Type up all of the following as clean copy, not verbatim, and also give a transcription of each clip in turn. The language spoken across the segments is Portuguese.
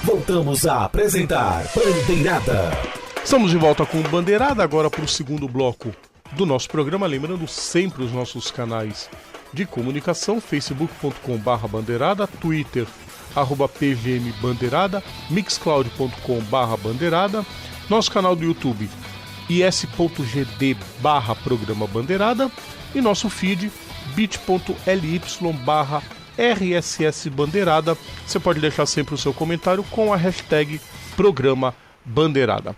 Voltamos a apresentar Bandeirada. Estamos de volta com Bandeirada, agora para o segundo bloco do nosso programa. Lembrando sempre os nossos canais de comunicação: facebook.com/bandeirada, Twitter @pgmbandeirada, mixcloud.com/bandeirada, nosso canal do YouTube is.gd/programa Bandeirada e nosso feed bit.ly/RSS Bandeirada. Você pode deixar sempre o seu comentário com a hashtag Programa Bandeirada.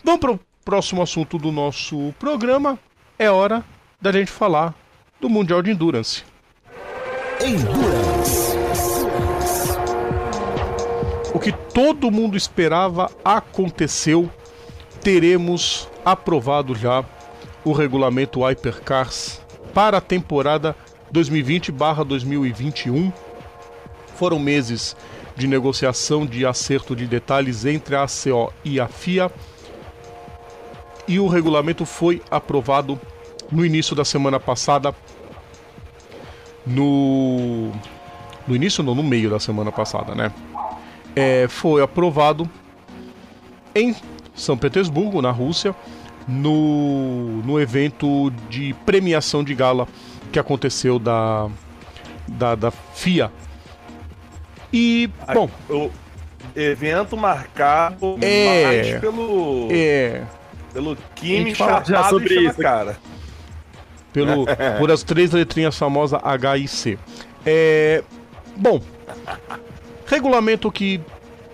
Vamos para o próximo assunto do nosso programa. É hora da gente falar do Mundial de Endurance. O que todo mundo esperava aconteceu. Teremos aprovado já o regulamento Hypercars para a temporada 2020/2021. Foram meses de negociação, de acerto de detalhes entre a ACO e a FIA, e o regulamento foi aprovado no início da semana passada, no meio da semana passada, né? Foi aprovado em São Petersburgo, na Rússia, no evento de premiação de gala que aconteceu da FIA. E, bom, o evento marcado mais pelo Kimi chapado sobre isso, cara. Por as 3 letrinhas famosas H e C. Bom, regulamento que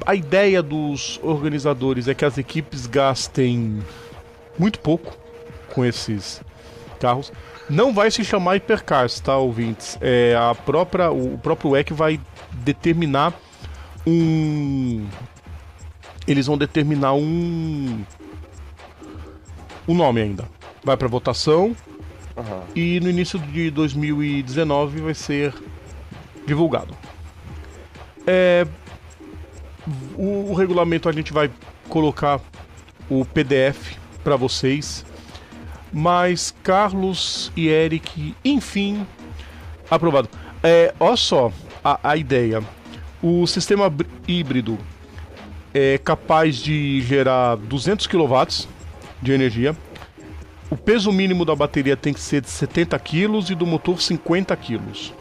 a ideia dos organizadores é que as equipes gastem muito pouco com esses carros. Não vai se chamar Hypercars, tá, ouvintes? O próprio WEC vai determinar eles vão determinar um nome ainda. Vai para votação e no início de 2019 vai ser divulgado. O regulamento a gente vai colocar o PDF para vocês. Mas Carlos e Eric, enfim, aprovado. Olha só a ideia. O sistema híbrido é capaz de gerar 200 kW de energia. O peso mínimo da bateria tem que ser de 70 kg e do motor 50 kg.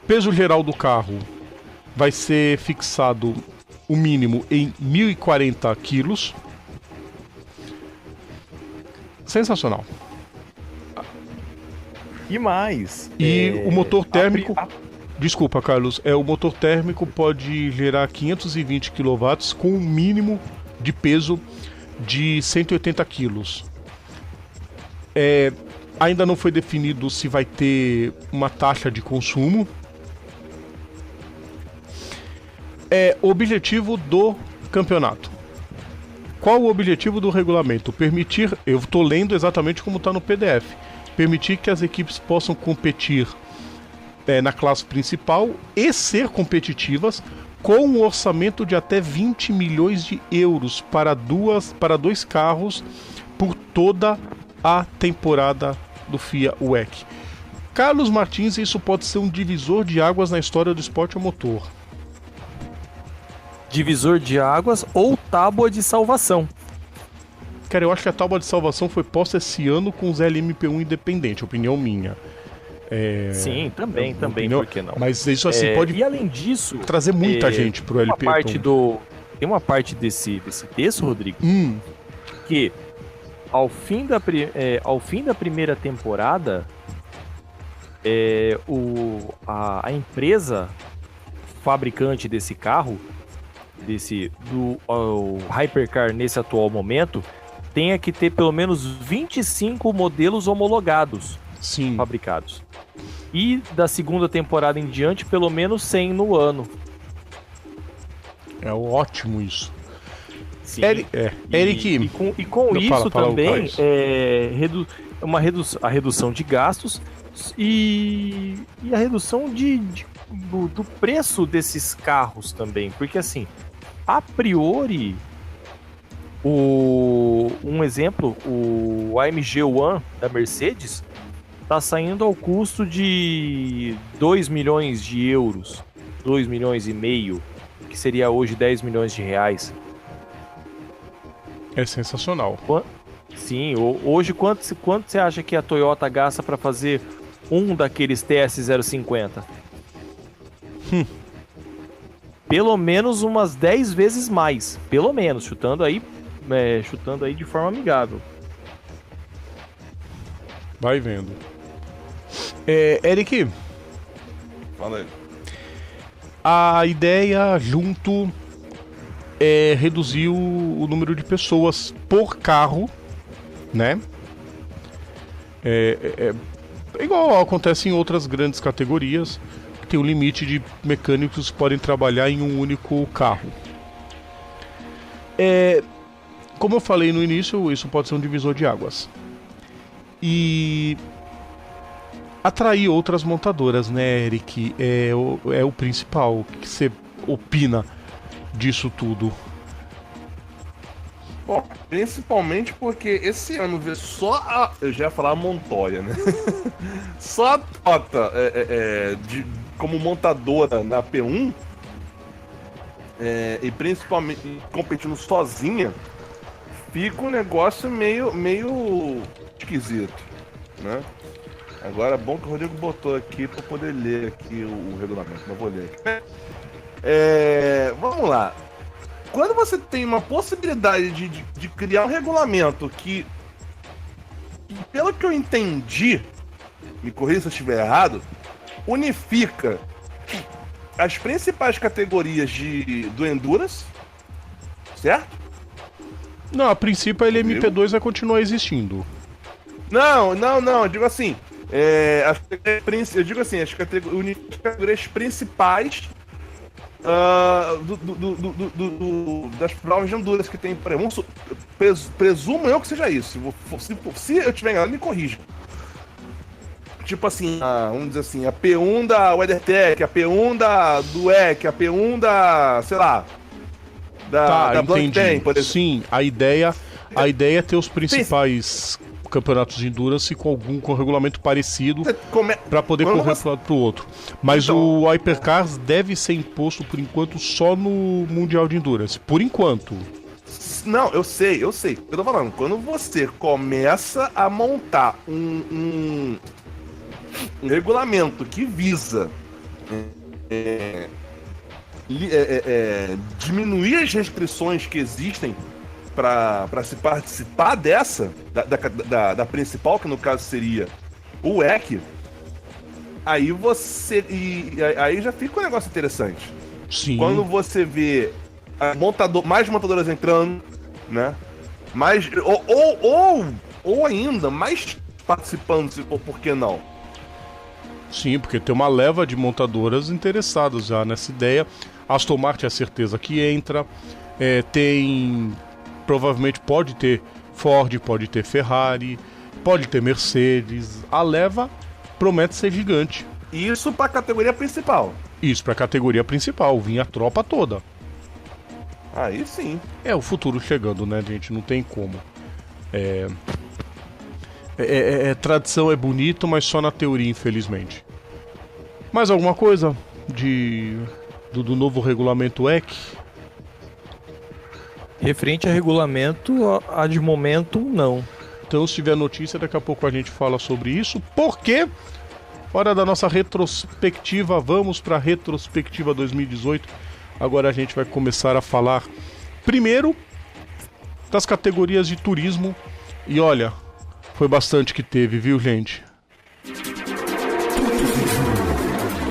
O peso geral do carro vai ser fixado, o mínimo, em 1.040 kg. Sensacional. E mais. E o motor térmico. Desculpa, Carlos. O motor térmico pode gerar 520 kW com um mínimo de peso de 180 kg. Ainda não foi definido se vai ter uma taxa de consumo. O objetivo do campeonato. Qual o objetivo do regulamento? Permitir, eu estou lendo exatamente como está no PDF, permitir que as equipes possam competir na classe principal e ser competitivas com um orçamento de até 20 milhões de euros para dois carros por toda a temporada do FIA WEC. Carlos Martins, isso pode ser um divisor de águas na história do esporte a motor. Divisor de águas ou tábua de salvação. Cara, eu acho que a tábua de salvação foi posta esse ano com os LMP1 independente, opinião minha. Sim, também, por que não? Mas isso assim pode, e além disso, trazer muita gente pro LMP1. Tem uma parte desse texto, Rodrigo, que ao fim da primeira temporada, a empresa fabricante desse carro, do Hypercar nesse atual momento, tenha que ter pelo menos 25 modelos homologados. Sim. Fabricados. E da segunda temporada em diante, pelo menos 100 no ano. É ótimo isso. Sim. Eric. E com isso também a redução de gastos e a redução do preço desses carros também. Porque assim, a priori, um exemplo, o AMG One da Mercedes está saindo ao custo de 2 milhões de euros, 2 milhões e meio. que seria hoje 10 milhões de reais. É sensacional. Sim, hoje quanto você acha que a Toyota gasta para fazer um daqueles TS050? Pelo menos umas 10 vezes mais. Pelo menos, chutando aí de forma amigável. Vai vendo. Eric. Fala aí. A ideia junto é reduzir o número de pessoas por carro, né? É igual acontece em outras grandes categorias, que tem um limite de mecânicos que podem trabalhar em um único carro. Como eu falei no início, isso pode ser um divisor de águas. E atrair outras montadoras, né, Eric? É o principal. O que você opina disso tudo? Bom, principalmente porque esse ano ver só eu já ia falar a Montoya, né? Só a Toyota como montadora na P1 e principalmente competindo sozinha, fica um negócio meio esquisito, né? Agora é bom que o Rodrigo botou aqui para poder ler aqui o regulamento, não vou ler aqui. Vamos lá. Quando você tem uma possibilidade de criar um regulamento que, pelo que eu entendi, me corrija se eu estiver errado, unifica as principais categorias do Endurance, certo? Não, a princípio a LMP2 vai continuar existindo. Não, eu digo assim, as categorias principais das provas de Endurance que tem, por exemplo, presumo eu que seja isso. Se eu tiver enganado, me corrija. Tipo assim, vamos dizer assim, a P1 da WeatherTech, a P1 do EC, a P1 da, sei lá, da Blancpain, por exemplo. Sim, a ideia é ter os principais campeonatos de Endurance com regulamento parecido para poder correr para um lado para o outro. Mas então, o Hypercars deve ser imposto por enquanto só no Mundial de Endurance. Por enquanto. Não, eu sei. Eu tô falando, quando você começa a montar um regulamento que visa diminuir as restrições que existem para se participar dessa, da principal, que no caso seria o EC, aí aí já fica um negócio interessante. Sim. Quando você vê mais montadoras entrando, né? Ou ainda mais participando, se for, por que não? Sim, porque tem uma leva de montadoras interessadas já nessa ideia. Aston Martin é certeza que entra. Provavelmente pode ter Ford, pode ter Ferrari, pode ter Mercedes. A leva promete ser gigante. Isso para a categoria principal. Isso para a categoria principal, vinha a tropa toda. Aí sim. É o futuro chegando, né, gente? Não tem como. Tradição é bonito, mas só na teoria, infelizmente. Mais alguma coisa do novo regulamento EC? Referente a regulamento, de momento, não. Então, se tiver notícia, daqui a pouco a gente fala sobre isso. Porque, hora da nossa retrospectiva, vamos para a retrospectiva 2018. Agora a gente vai começar a falar, primeiro, das categorias de turismo. E olha, foi bastante que teve, viu, gente?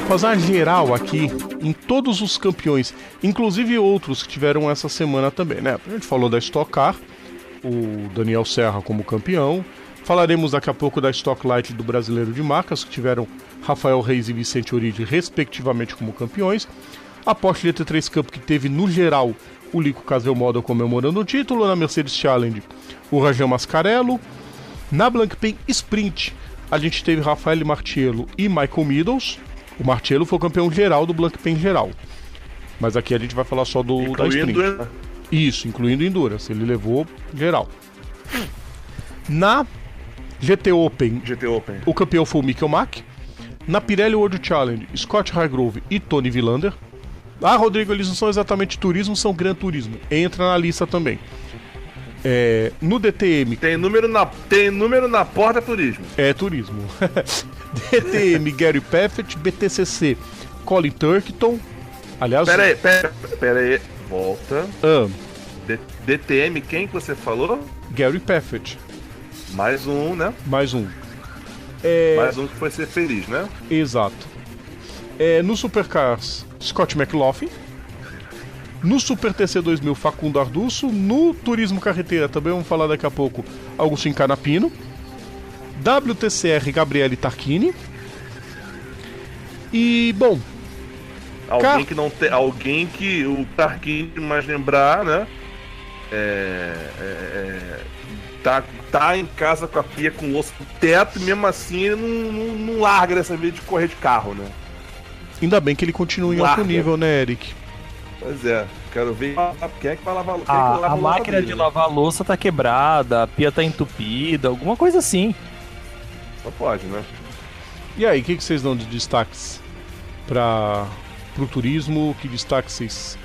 Fazer uma geral aqui em todos os campeões, inclusive outros que tiveram essa semana também, né? A gente falou da Stock Car, o Daniel Serra como campeão. Falaremos daqui a pouco da Stock Light do Brasileiro de Marcas, que tiveram Rafael Reis e Vicente Origi, respectivamente, como campeões. A Porsche GT3 Cup, que teve, no geral, o Lico Caselmoda comemorando o título. Na Mercedes Challenge, o Rajan Mascarello. Na Blancpain Sprint, a gente teve Rafael Martiello e Michael Meadows. O Martiello foi o campeão geral do Blancpain geral. Mas aqui a gente vai falar só da Sprint. Isso, incluindo Endurance. Ele levou geral. Na GT Open, o campeão foi o Mikkel Mack. Na Pirelli World Challenge, Scott Hargrove e Tony Villander. Ah, Rodrigo, eles não são exatamente turismo, são Gran Turismo. Entra na lista também. No DTM... Tem número na porta, turismo. É turismo. DTM, Gary Paffett. BTCC, Colin Turkington. Aliás... Pera aí. Volta. DTM, quem que você falou? Gary Paffett. Mais um, né? Mais um. Mais um que foi ser feliz, né? Exato. No Supercars, Scott McLaughlin. No Super TC 2000, Facundo Arduço. No Turismo Carreteira, também vamos falar daqui a pouco, Agostinho Canapino. WTCR, Gabriele Tarquini. E, bom... Alguém que o Tarquini mais lembrar, né? Tá em casa com a pia com osso no teto e mesmo assim ele não larga dessa vez de correr de carro, né? Ainda bem que ele continua em alto nível, né, Eric? Pois é, quero ver quem é que vai lavar a máquina de lavar louça tá quebrada, a pia tá entupida, alguma coisa assim. Só pode, né? E aí, o que vocês dão de destaques pro turismo? Que destaque vocês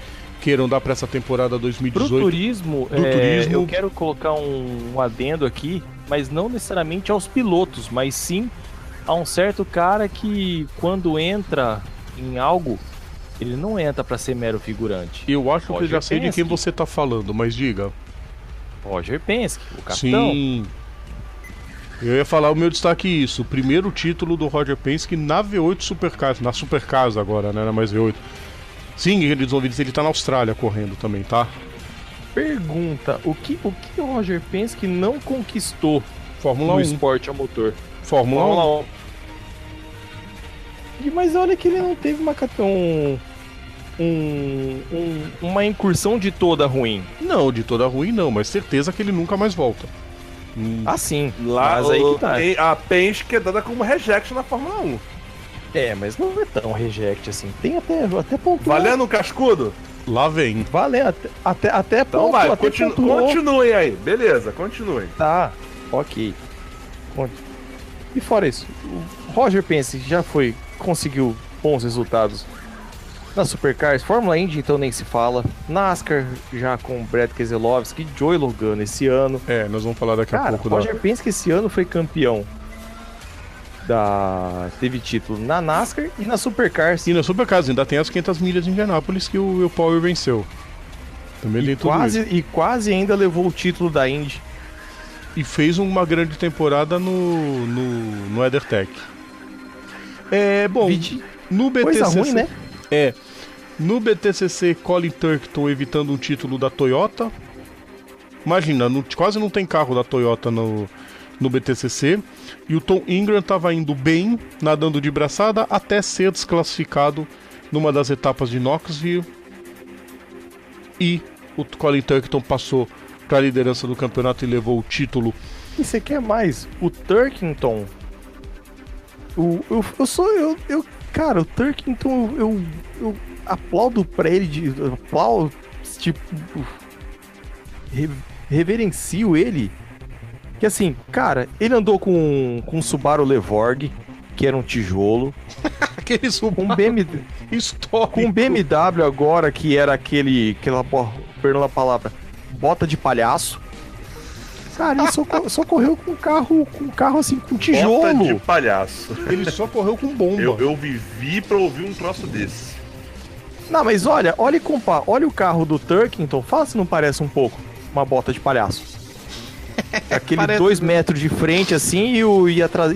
queiram dar pra essa temporada 2018? Pro turismo, turismo, eu quero colocar um adendo aqui, mas não necessariamente aos pilotos, mas sim a um certo cara que quando entra em algo, ele não entra pra ser mero figurante. Eu acho que eu já sei de quem Penske. você tá falando, mas diga. Roger Penske, o capitão. Sim. Eu ia falar o meu destaque isso. O primeiro título do Roger Penske na V8 Supercars. Na Supercars agora, né? Na mais V8. Sim, queridos ouvintes, ele tá na Austrália correndo também, tá? Pergunta, o que o Roger Penske não conquistou Fórmula no 1. esporte a motor? Fórmula 1. Mas olha que ele não teve uma incursão de toda ruim. Não, de toda ruim não, mas certeza que ele nunca mais volta. Ah, sim. Lá Mas aí que tá. a Penske é dada como reject na Fórmula 1. Mas não é tão reject assim. Tem até pontuou. Valendo o cascudo? Lá vem. Valendo, até Então pontuou. vai, até pontuou. continuem aí. Beleza, continuem. Tá, ok. E fora isso, o Roger Penske já conseguiu bons resultados na Supercars, Fórmula Indy então nem se fala, NASCAR já com Brad Keselowski, Joey Logano esse ano. Nós vamos falar daqui a pouco. Roger Penske esse ano foi campeão teve título na NASCAR e na Supercars. E na Supercars ainda tem as 500 milhas de Indianápolis que o Will Power venceu. Também tem tudo isso. E quase ainda levou o título da Indy. E fez uma grande temporada no WeatherTech. Bom, no BTCC... Coisa ruim, né? No BTCC, Colin Turkington evitando um título da Toyota. Imagina, quase não tem carro da Toyota no BTCC. E o Tom Ingram estava indo bem, nadando de braçada, até ser desclassificado numa das etapas de Knoxville. E o Colin Turkington passou para a liderança do campeonato e levou o título. E você quer mais? O Turkington... Cara, o Turkington, eu aplaudo pra ele, reverencio ele, que assim, cara, ele andou com um Subaru Levorg, que era um tijolo, Aquele Subaru histórico. com um BMW agora, que era perdão a palavra, bota de palhaço. Cara, ele só correu com carro assim, com tijolo. Bota de palhaço. Ele só correu com bomba. Eu vivi pra ouvir um troço desse. Não, mas olha o carro do Turkington, fala se não parece um pouco uma bota de palhaço. Aquele 2 metros de frente assim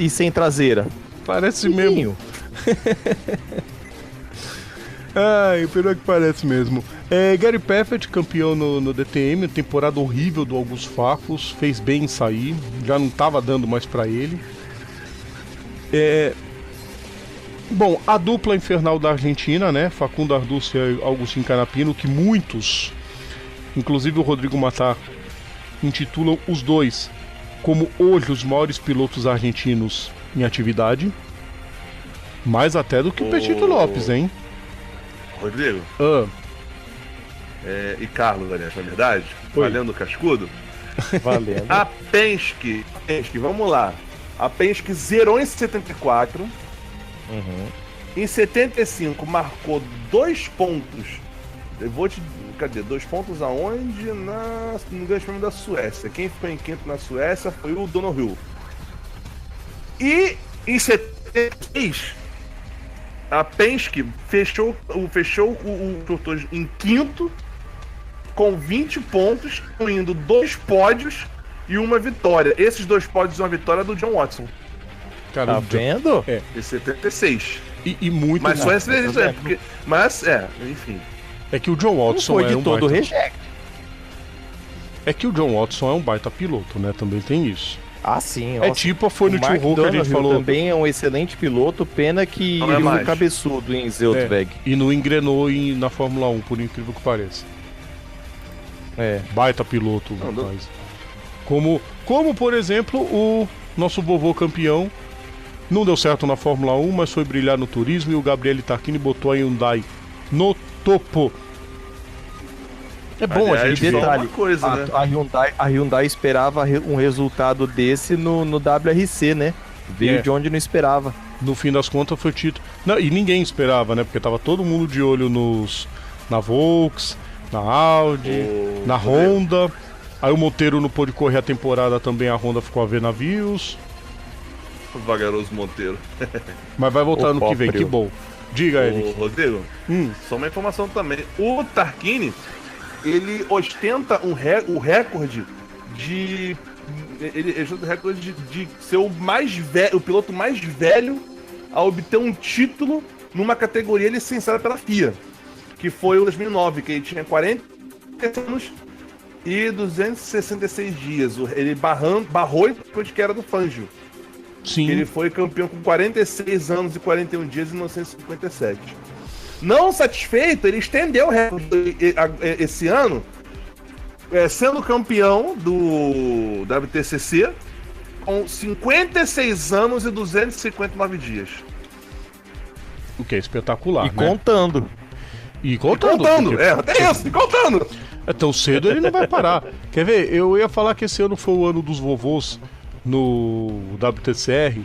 e sem traseira. Parece mesmo. Ai, pior que parece mesmo. Gary Paffett, campeão no DTM, temporada horrível do Augusto Fafos, fez bem em sair, já não estava dando mais para ele. Bom, a dupla infernal da Argentina, né? Facundo Arduço e Agostinho Canapino, que muitos, inclusive o Rodrigo Matar, intitulam os dois como hoje os maiores pilotos argentinos em atividade. Mais até do que o Petito Lopes, hein? Rodrigo? E Carlos, aliás, na verdade, valendo o cascudo. Valendo. A Penske, vamos lá. A Penske zerou em 74. Em 75 marcou 2 pontos. Eu vou te. Cadê? 2 pontos aonde? No Grande Prêmio da Suécia. Quem ficou em quinto na Suécia foi o Donoghue. E em 76, a Penske fechou o Tortoso em quinto, com 20 pontos, incluindo 2 pódios e uma vitória. Esses 2 pódios e uma vitória do John Watson. Cara, Tá vendo? Em 76. E muito. Mas só esse tá vendo? porque. Mas, enfim. É que o John Não Watson foi é de um todo baita... rejeito. É que o John Watson é um baita piloto, né? Também tem isso. Ah, sim. É tipo a Forno Mark Tio que a gente Donoghue falou. também é um excelente piloto, pena que Não é ele mais. usa cabeçudo em Zeltweg. E não engrenou na Fórmula 1, por incrível que pareça. É. Baita piloto, Não, não. rapaz. Como, por exemplo, o nosso vovô campeão. Não deu certo na Fórmula 1, mas foi brilhar no turismo e o Gabriele Tarquini botou a Hyundai no topo. É bom a Aliás, gente ver. detalhe, uma coisa, né? A Hyundai esperava um resultado desse no WRC, né? Veio É. de onde não esperava. No fim das contas foi título. Não, e ninguém esperava, né? Porque tava todo mundo de olho na Volks, na Audi, na Honda. Aí o Monteiro não pôde correr a temporada também, a Honda ficou a ver navios. Vagaroso Monteiro. Mas vai voltar O ano que vem, próprio. que bom. Diga, Ô, Eric. Rodrigo, só uma informação também. O Tarquini, ele ostenta o recorde de. Ele ostenta o recorde de ser o mais velho, o piloto mais velho a obter um título numa categoria licenciada pela FIA. Que foi o 2009, que ele tinha 40 anos e 266 dias. Ele barrou depois que era do Fangio. Sim. Ele foi campeão com 46 anos e 41 dias em 1957. Não satisfeito, ele estendeu o recorde esse ano, sendo campeão do WTCC com 56 anos e 259 dias. O que é espetacular, E né? contando. E contando. Contando, porque até isso, contando. é tão cedo ele não vai parar. Quer ver? Eu ia falar que esse ano foi o ano dos vovôs no WTCR,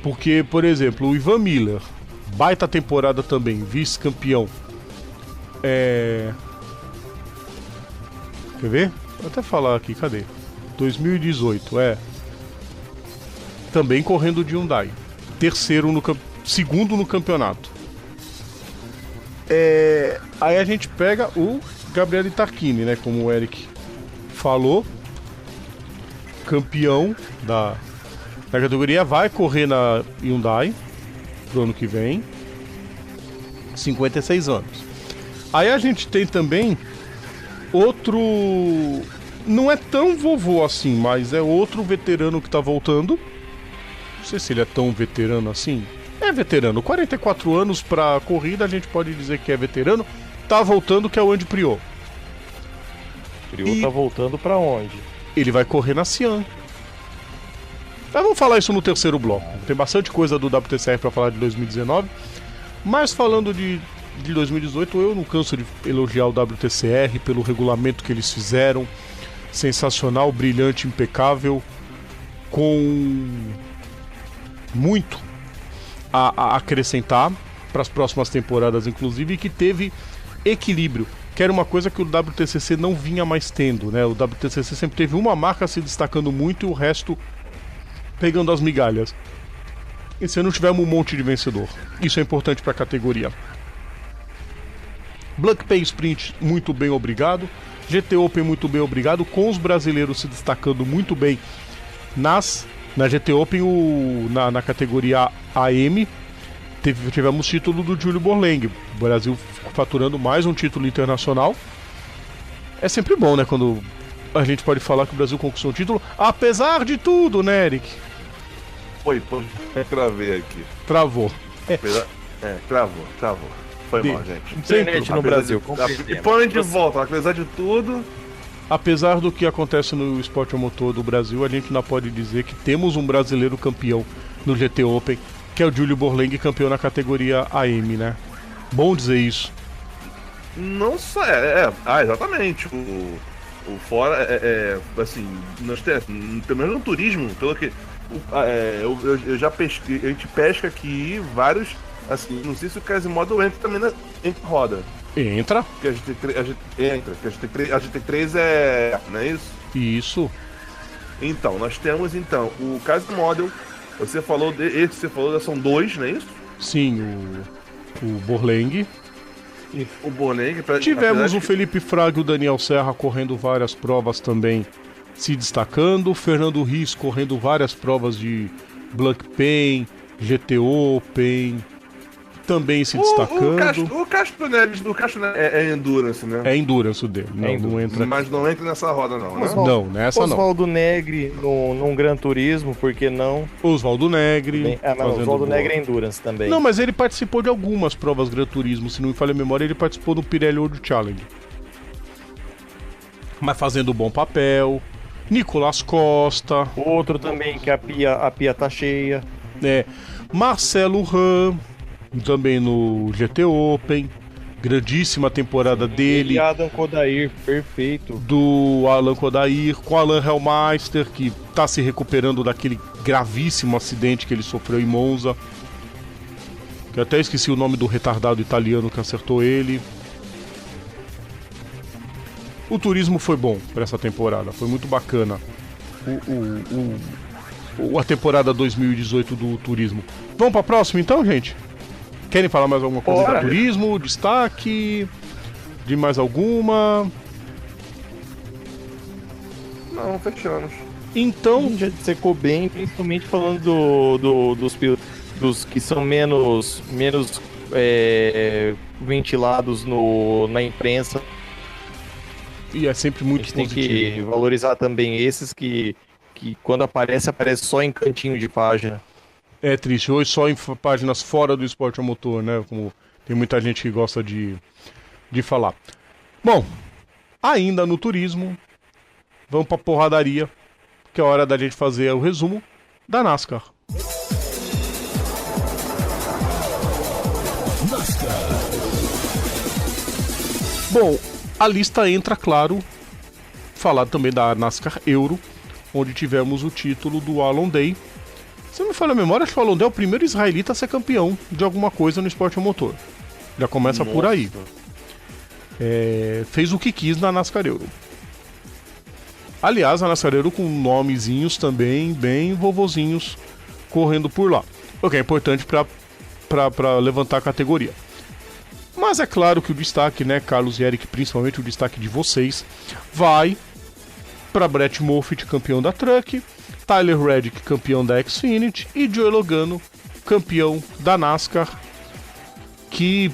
porque, por exemplo, o Ivan Miller, baita temporada também, vice-campeão. Quer ver? Vou até falar aqui, cadê? 2018, também correndo de Hyundai. Segundo no campeonato. Aí a gente pega o Gabriele Tarquini, né? Como o Eric falou. Campeão da categoria, vai correr na Hyundai pro ano que vem. 56 anos. Aí a gente tem também outro. Não é tão vovô assim, mas é outro veterano que tá voltando. Não sei se ele é tão veterano assim. É veterano. 44 anos pra corrida, a gente pode dizer que é veterano. Tá voltando, que é o Andy Priot. Priot tá voltando pra onde? Ele vai correr na Cian. Mas vamos falar isso no terceiro bloco. Tem bastante coisa do WTCR pra falar de 2019. Mas falando de 2018, eu não canso de elogiar o WTCR pelo regulamento que eles fizeram. Sensacional, brilhante, impecável. Com muito a acrescentar para as próximas temporadas, inclusive, e que teve equilíbrio. Que era uma coisa que o WTCC não vinha mais tendo, né? O WTCC sempre teve uma marca se destacando muito e o resto pegando as migalhas. Esse ano tivemos um monte de vencedor. Isso é importante para a categoria. Black Pay Sprint, muito bem, obrigado. GT Open, muito bem, obrigado. Com os brasileiros se destacando muito bem na GT Open, na categoria AM. Tivemos título do Júlio Borleng. O Brasil faturando mais um título internacional. É sempre bom, né? Quando a gente pode falar que o Brasil conquistou um título. Apesar de tudo, né, Eric? Foi, travei aqui. Travou. Travou. Foi mal, gente. Internet no Apesar Brasil, de- compreendemos. Põe de volta, apesar de tudo. Apesar do que acontece no esporte a motor do Brasil, a gente ainda pode dizer que temos um brasileiro campeão no GT Open, que é o Júlio Borleng, campeão na categoria AM, né? Bom dizer isso. Não só exatamente. O fora assim, nós temos, pelo menos no turismo, pelo que eu já pesquei, a gente pesca aqui vários Assim, não sei se o Crazy Model entra também na roda. Entra. Porque a GT3 entra, porque a GT3 é... não é isso? Isso. Então, nós temos o Crazy Model. Você falou são 2, não é isso? Sim, o Borleng. O Borleng. Tivemos o Felipe Fraga e o Daniel Serra correndo várias provas também, se destacando. O Fernando Riz correndo várias provas de Black Pen, GT Open, também se destacando. O Castro Neves é Endurance, né? É Endurance o dele, não entra. Mas não entra nessa roda, não, né? Não, nessa não. Oswaldo Negri num Gran Turismo, por que não? Oswaldo Negri. Mas Oswaldo Negri é Endurance também. Não, mas ele participou de algumas provas Gran Turismo, se não me falha a memória, ele participou do Pirelli World Challenge. Mas fazendo bom papel. Nicolas Costa. Outro também que a pia tá cheia. Marcelo Ram, também no GT Open. Grandíssima temporada dele. E Adam Kodair, perfeito. Do Alan Kodair, com o Alan Hellmeister, que tá se recuperando daquele gravíssimo acidente que ele sofreu em Monza. Que eu até esqueci o nome do retardado italiano que acertou ele. O turismo foi bom para essa temporada, foi muito bacana. A temporada 2018 do turismo. Vamos para a próxima então, gente? Querem falar mais alguma coisa do turismo? Destaque? De mais alguma? Não, fechamos. Então. Já secou bem, principalmente falando dos que são menos ventilados na imprensa. E é sempre muito positivo. Tem que positivo. valorizar também esses que quando aparece só em cantinho de página. É triste, hoje só em páginas fora do esporte a motor, né? Como tem muita gente que gosta de falar. Bom, ainda no turismo, vamos pra porradaria, que é a hora da gente fazer o resumo da NASCAR. Bom, a lista entra, claro, falar também da NASCAR Euro, onde tivemos o título do Alon Day. Se não me falha a memória, acho que o Alon Day é o primeiro israelita a ser campeão de alguma coisa no esporte a motor. Já começa por aí. Fez o que quis na NASCAR Euro. Aliás, a NASCAR Euro com nomezinhos também bem vovozinhos correndo por lá. O que é importante para levantar a categoria. Mas é claro que o destaque, né, Carlos e Eric, principalmente o destaque de vocês, vai para Brett Moffitt, campeão da Truck, Tyler Reddick, campeão da Xfinity, e Joey Logano, campeão da NASCAR, que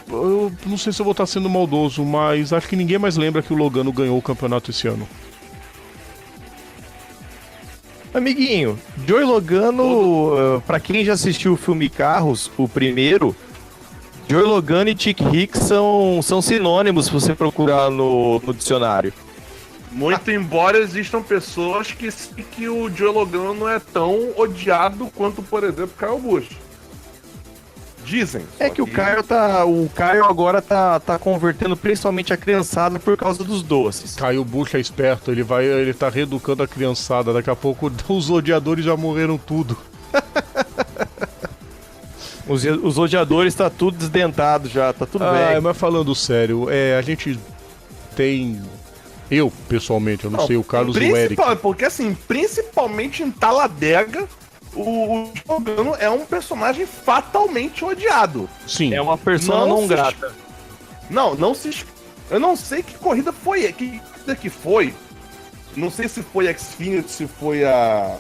eu não sei se eu vou estar sendo maldoso, mas acho que ninguém mais lembra que o Logano ganhou o campeonato esse ano. Amiguinho, Joey Logano, pra quem já assistiu o filme Carros, o primeiro, Joey Logano e Chick Hicks são sinônimos se você procurar no dicionário. Muito embora existam pessoas que o Joey Logano não é tão odiado quanto, por exemplo, Kyle Busch. Dizem. É que o Caio agora tá convertendo principalmente a criançada por causa dos doces. Kyle Busch é esperto, ele tá reeducando a criançada, daqui a pouco os odiadores já morreram tudo. Os odiadores tá tudo desdentado já, tá tudo bem. Mas falando sério, a gente tem... Eu, pessoalmente, eu não sei o Carlos e o Eric. Porque assim, principalmente em Talladega, o Logano é um personagem fatalmente odiado. Sim. É uma persona não grata. Eu não sei que corrida foi. Que foi. Não sei se foi a Xfinity, se foi a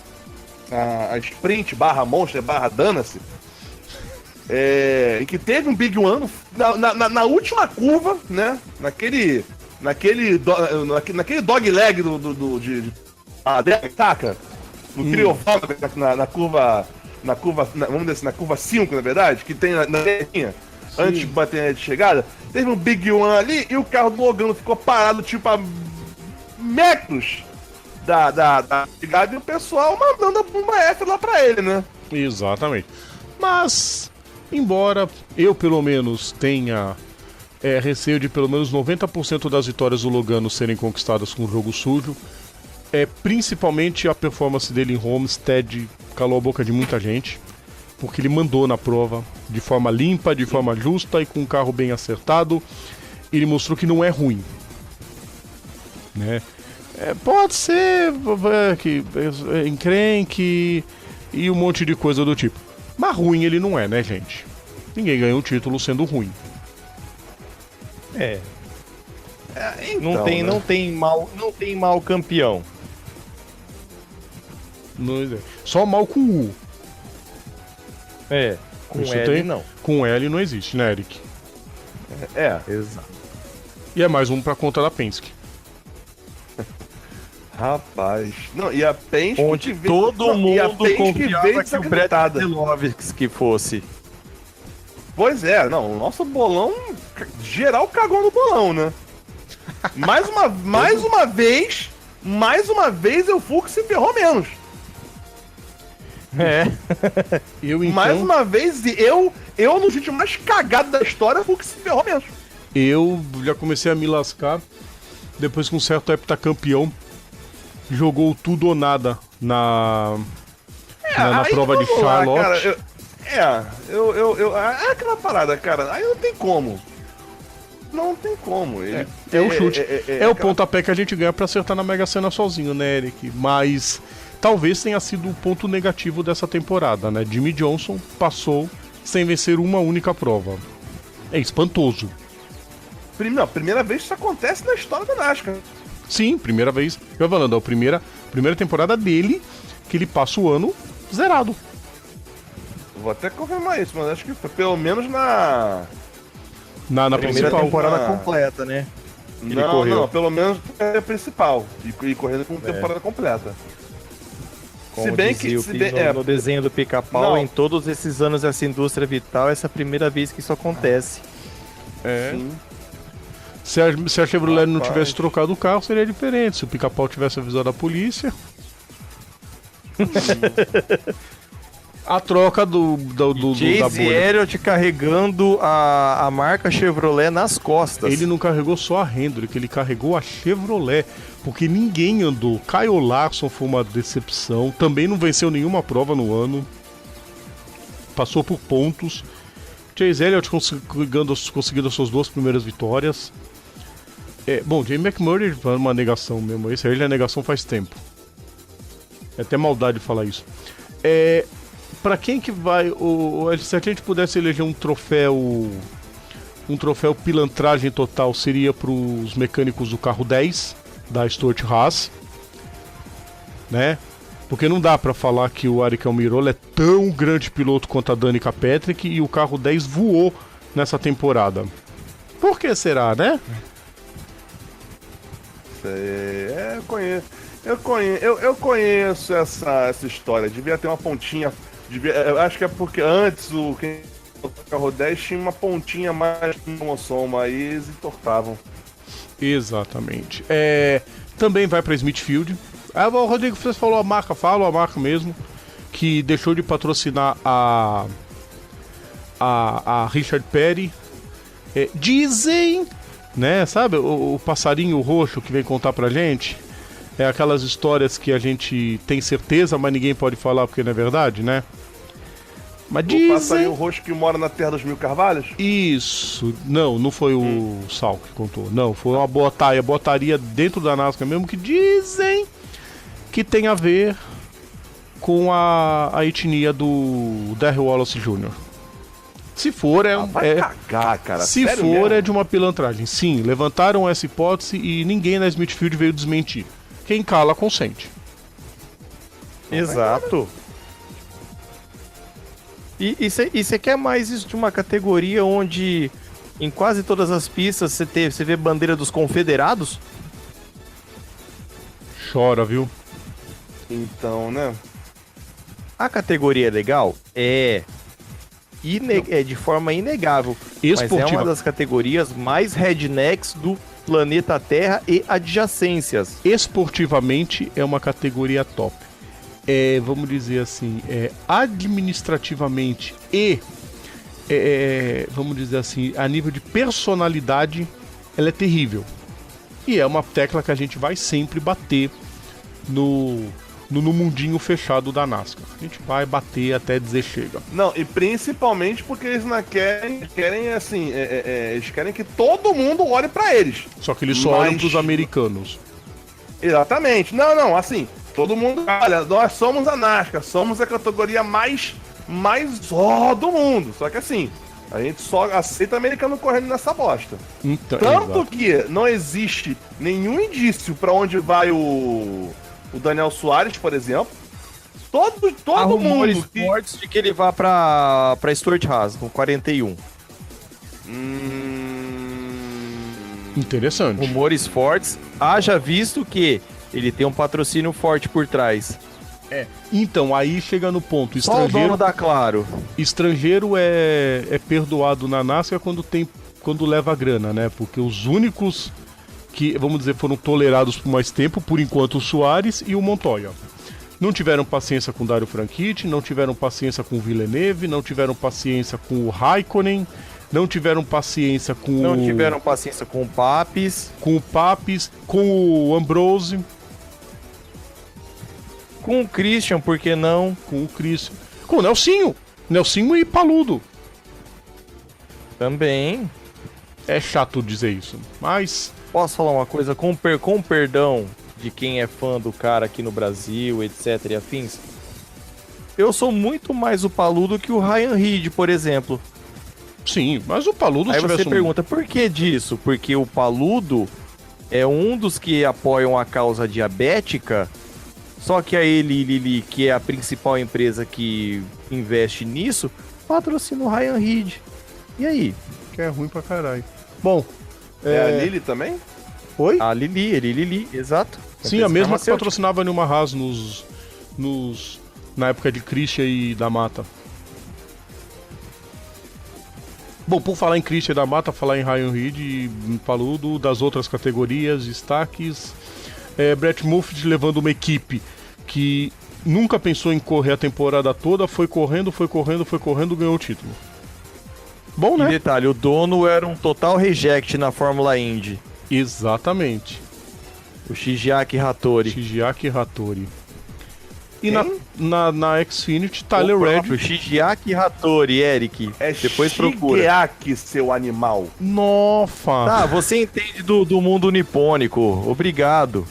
Sprint, /Monster, /Danace. Em que teve um Big One na última curva, né? Naquele dog leg de taca, no criovômetro, vamos dizer assim, na curva 5, na verdade, que tem na linha, antes de bater de chegada, teve um Big One ali e o carro do Logano ficou parado, tipo, a metros da chegada, e o pessoal mandando a bomba F lá pra ele, né? Exatamente. Mas, embora eu, pelo menos, tenha receio de pelo menos 90% das vitórias do Logano serem conquistadas com o jogo sujo, principalmente a performance dele em Homestead calou a boca de muita gente. porque ele mandou na prova de forma limpa, de forma justa e com um carro bem acertado. Ele mostrou que não é ruim, né? Pode ser que encrenque e um monte de coisa do tipo, mas ruim ele não é, né, gente? Ninguém ganha o título sendo ruim. Então, Não tem mal campeão. Só mal com U. Com Isso L tem? não. Com L não existe, né, Eric? Exato. E é mais um pra conta da Penske. Rapaz. Não, e a Penske Onde que veio- todo não, e a mundo Penske confiava veio que o Brett desacreditada. Keselowski que fosse. Pois é, não, o nosso bolão, geral cagou no bolão, né? Mais uma vez, o Fux se ferrou menos. Eu, então, Mais uma vez, eu no vídeo mais cagado da história, o Fux se ferrou menos. eu já comecei a me lascar depois que um certo heptacampeão jogou tudo ou nada na Aí prova de vamos lá, Charlotte. cara, é aquela parada, cara, aí não tem como. Não tem como. Ele, É o chute. É o aquela- pontapé que a gente ganha pra acertar na Mega Sena sozinho, né, Eric? Mas talvez tenha sido o ponto negativo dessa temporada, né? Jimmy Johnson passou sem vencer uma única prova. É espantoso. Primeira vez que isso acontece na história da NASCAR. Sim, primeira vez. Eu falando, é a primeira temporada dele que ele passa o ano zerado. Vou até confirmar isso, mas acho que foi pelo menos na Na Primeira principal. temporada Ah. completa, né? Ele Não, correu. não, pelo menos é a principal. E correndo com temporada completa. Como Se bem dizia que- o se Pi- bem- no, é. no desenho do Pica-Pau, Não. em todos esses anos dessa indústria vital, essa é a primeira vez que isso acontece. Sim. Se a Chevrolet não Rapaz. tivesse trocado o carro, seria diferente. Se o Pica-Pau tivesse avisado a polícia. A troca da Chase bolha. Elliott carregando a marca Chevrolet nas costas. Ele não carregou só a Hendrick, ele carregou a Chevrolet. Porque ninguém andou. Kyle Larson foi uma decepção. Também não venceu nenhuma prova no ano. Passou por pontos. Chase Elliott conseguindo as suas 2 primeiras vitórias. Bom, Jamie McMurray foi uma negação mesmo. Esse aí é negação faz tempo. É até maldade falar isso. Pra quem que vai... se a gente pudesse eleger um troféu pilantragem total, seria pros mecânicos do carro 10 da Stuart Haas, né? Porque não dá pra falar que o Aric Almirola é tão grande piloto quanto a Danica Patrick e o carro 10 voou nessa temporada. Por que será, né? Eu conheço essa história. Devia ter uma pontinha. Eu acho que é porque antes o carro 10 tinha uma pontinha mais de monossoma, aí eles entortavam. Exatamente. Também vai para Smithfield. O Rodrigo, você falou a marca, fala a marca mesmo, que deixou de patrocinar a Richard Petty. Dizem, né, sabe, o passarinho roxo que vem contar pra gente. É aquelas histórias que a gente tem certeza, mas ninguém pode falar porque não é verdade, né? Mas O passarinho dizem... roxo que mora na Terra dos Mil Carvalhos? Isso, não foi o Sal que contou, não, foi uma botaria dentro da NASCAR mesmo, que dizem que tem a ver com a etnia do Darryl Wallace Jr. Se for, Vai cagar, cara. se Sério for, mesmo? é de uma pilantragem. Sim, levantaram essa hipótese e ninguém na Smithfield veio desmentir. Quem cala, consente. Exato. E você quer mais isso de uma categoria onde em quase todas as pistas você vê bandeira dos confederados? Chora, viu? Então, né? A categoria é legal? É de forma inegável. Mas é Esportiva. uma das categorias mais rednecks do planeta Terra e adjacências. Esportivamente é uma categoria top. Vamos dizer assim, administrativamente e vamos dizer assim, a nível de personalidade, ela é terrível. E é uma tecla que a gente vai sempre bater no no mundinho fechado da NASCAR. A gente vai bater até dizer chega. Não, e principalmente porque eles não querem assim, eles querem que todo mundo olhe pra eles. Só que eles só olham pros americanos. Exatamente. Não, assim, todo mundo, olha, nós somos a NASCAR, somos a categoria mais ó do mundo. Só que assim, a gente só aceita americano correndo nessa bosta. Então, Tanto exato. que não existe nenhum indício pra onde vai o Daniel Soares, por exemplo. Há Todo rumores mundo que... fortes de que ele vá pra Stuart Haas, no 41. Interessante. Rumores fortes, haja visto que ele tem um patrocínio forte por trás. Então, aí chega no ponto. Só o dono da Claro. Estrangeiro é perdoado na NASCAR quando leva grana, né? Porque os únicos que, vamos dizer, foram tolerados por mais tempo, por enquanto, o Soares e o Montoya. Não tiveram paciência com o Dario Franchitti, não tiveram paciência com o Villeneuve, não tiveram paciência com o Raikkonen, não tiveram paciência com Não tiveram paciência com o Papis. com o Papis, com o Ambrose, Com o Christian, por que não? com o Christian, com o Nelsinho e Paludo. Também. É chato dizer isso, mas Posso falar uma coisa? Com perdão de quem é fã do cara aqui no Brasil, etc e afins. Eu sou muito mais o Paludo que o Ryan Reed, por exemplo. sim, mas o Paludo Aí tivesse você pergunta, por que disso? Porque o Paludo é um dos que apoiam a causa diabética, só que a Eli, que é a principal empresa que investe nisso, patrocina o Ryan Reed. E aí? que é ruim pra caralho. Bom, É a Lili também? oi? A Lili, exato. Sim, Empresa a mesma que farmacêutica. patrocinava a Nilma Haas na época de Christian e da Mata. Bom, por falar em Christian e da Mata, falar em Ryan Reed e Paludo, das outras categorias, destaques, Brett Moffitt levando uma equipe que nunca pensou em correr a temporada toda, foi correndo, ganhou o título. Bom, E né? detalhe, o dono era um total reject na Fórmula Indy. Exatamente. O Shigeaki Hattori. Shigeaki Hattori. E Quem? na Xfinity, Tyler O próprio Reddick. Shigeaki Hattori, Eric. É Depois procura. Shigeaki, seu animal. Nossa! Tá, você entende do mundo nipônico. Obrigado.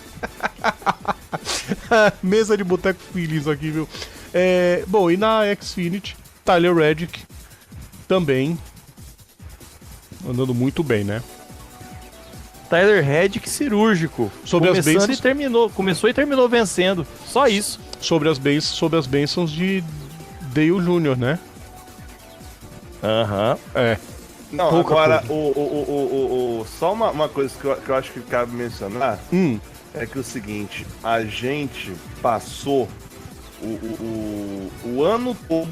Mesa de boteco feliz aqui, viu? Bom, e na Xfinity, Tyler Reddick também andando muito bem, né? Tyler Reddick cirúrgico. Sobre as Começando bênçãos- e terminou. Começou e terminou vencendo. Só isso. Sobre as bênçãos de Dale Jr., né? Aham. Não, Pouca agora, só uma coisa que eu acho que cabe mencionar é que é o seguinte, a gente passou o ano todo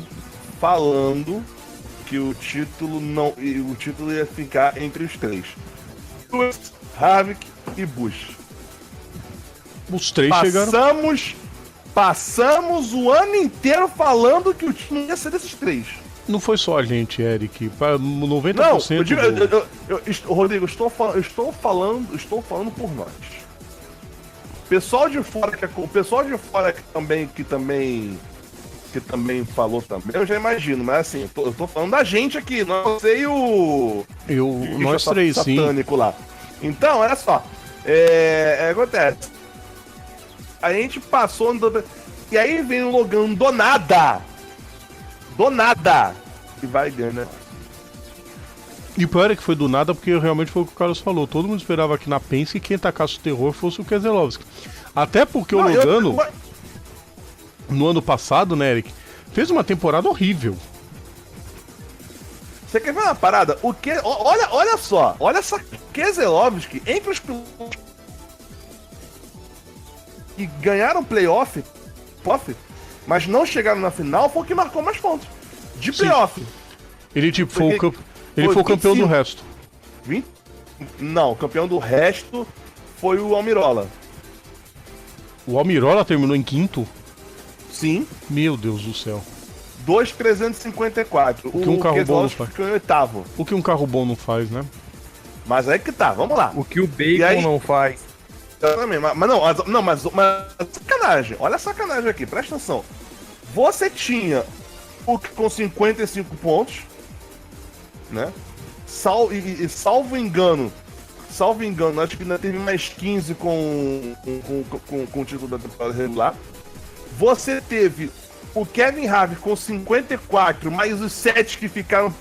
falando que o título ia ficar entre os três. Lewis, Harvick e Busch. Os três chegaram. Passamos o ano inteiro falando que o título ia ser desses três. Não foi só a gente, Eric. Para 90% Não, eu digo, do... Rodrigo, eu estou falando por nós. O pessoal de fora que também falou também, eu já imagino, mas assim, eu tô falando da gente aqui, não sei o Nós três, sim. satânico lá. Então, olha só, acontece. A gente passou e aí vem o Logan do nada, e vai ganhar, né? E o pior é que foi do nada, porque realmente foi o que o Carlos falou. Todo mundo esperava que na Penske quem tacasse o terror fosse o Keselowski. Até porque o Logano, no ano passado, né, Eric, fez uma temporada horrível. Você quer ver uma parada? Olha só, olha essa Keselowski entre os pilotos que ganharam playoff, mas não chegaram na final, foi o que marcou mais pontos. De Sim. playoff. Ele tipo Porque foi o campeão do 25. resto. Não, o campeão do resto foi o Almirola. O Almirola terminou em quinto? Sim, Meu Deus do céu. 2,354. O que um carro bom não Keselowski faz? ficou em oitavo. O que um carro bom não faz, né? Mas aí que tá, vamos lá. O que o E Bacon aí? não faz. Exatamente, mas olha a sacanagem aqui, presta atenção. Você tinha o que com 55 pontos, né? Salvo engano, acho que ainda teve mais 15 com o título da temporada regular. Você teve o Kevin Harvick com 54, mais os 7 que ficaram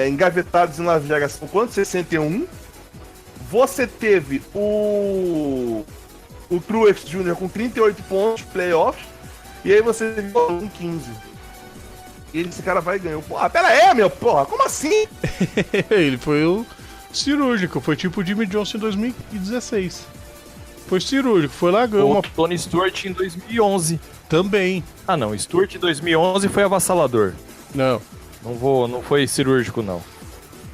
engavetados em Las Vegas, são quantos? 61. Você teve o Truex Jr. com 38 pontos, playoffs, e aí você teve o com 15. E esse cara vai ganhar. Porra, pera aí, meu, porra, como assim? Ele foi o cirúrgico, foi tipo o Jimmy Johnson em 2016. Foi cirúrgico, foi lá, ganhou O uma... Tony Stewart em 2011. Também. Ah, não, Stewart em 2011 foi avassalador. Não, Não foi cirúrgico, não.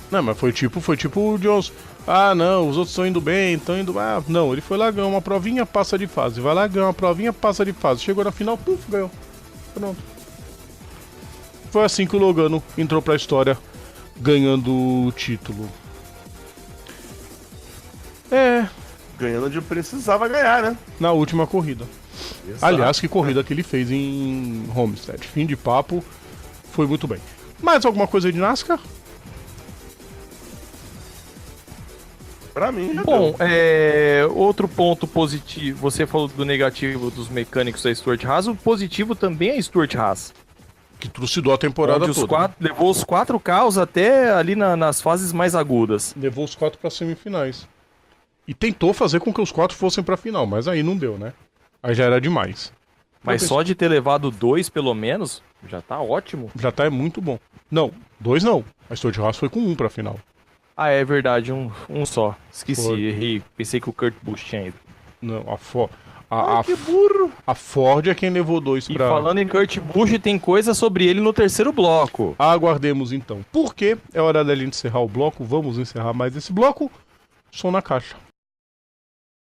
mas foi tipo o Johnson. Ah, não, os outros estão indo bem, estão indo... Ah, não, ele foi lá, ganhou uma provinha, passa de fase. Vai lá, ganhou uma provinha, passa de fase. Chegou na final, puf, ganhou. Pronto. Foi assim que o Logano entrou pra história, ganhando o título. Ganhando onde precisava ganhar, né? Na última corrida. Exato. Aliás, que corrida que ele fez em Homestead. Fim de papo, foi muito bem. Mais alguma coisa de NASCAR? Pra mim, já Bom, deu. outro ponto positivo, você falou do negativo dos mecânicos da Stuart Haas, o positivo também é Stuart Haas. Que trucidou a temporada Onde toda. levou os 4 carros até ali nas fases mais agudas. Levou os 4 para semifinais. E tentou fazer com que os 4 fossem pra final, mas aí não deu, né? Aí já era demais. Mas só de ter levado 2 pelo menos, já tá ótimo. Já tá, é muito bom. Não, 2 não. A Stuart Haas foi com 1 pra final. Ah, é verdade, um só. Esqueci, Foi. errei. Pensei que o Kurt Busch tinha ido. Não, Que burro! a Ford é quem levou 2 E pra... falando em Kurt Busch, tem coisa sobre ele no terceiro bloco. Aguardemos então. Porque é hora da gente encerrar o bloco. Vamos encerrar mais esse bloco. Som na caixa.